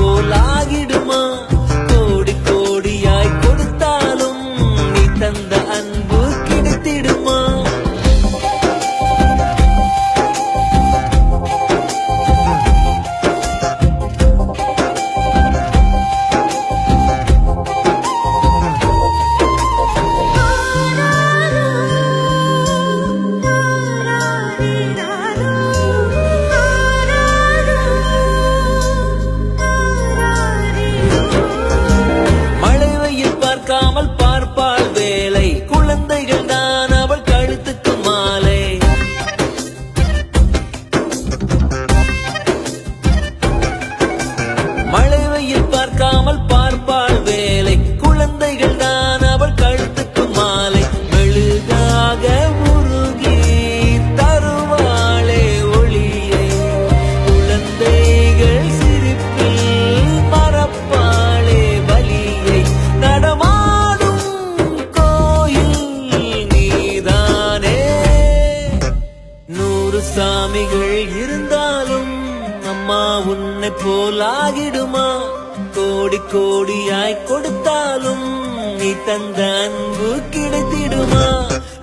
போலாகிடுமா? கோடி கோடியாய் கொடுத்தாலும் நீ தந்த அன்பு கிடைத்திடுமா? பார்க்காமல் பார்ப்பாள் வேலை, குழந்தைகள் தான் அவள் கழுத்துக்கு மாலை. மழை வெயில் பார்க்காமல் பார்ப்பாள் வேலை, குழந்தைகள் தான் அவள் கழுத்துக்கு மாலை. மெழுகாக உருகி தருவாளே ஒளியை, குழந்தைகள் சிரிப்பில் மறப்பாளே வலியை. நடமாடும் கோயில் நீதானே. 100 சாமிகள் இருந்தாலும் அம்மா உன்னை போலாகிடுமா? கோடி கோடியாய் கொடுத்தாலும் நீ தந்த அன்பு கிடைத்திடுமா?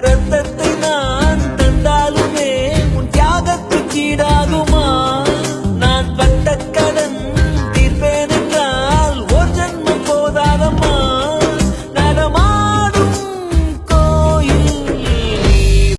ரத்தத்தை நான் தந்தாலுமே உன் தியாகத்துக்கு ஈடாகும்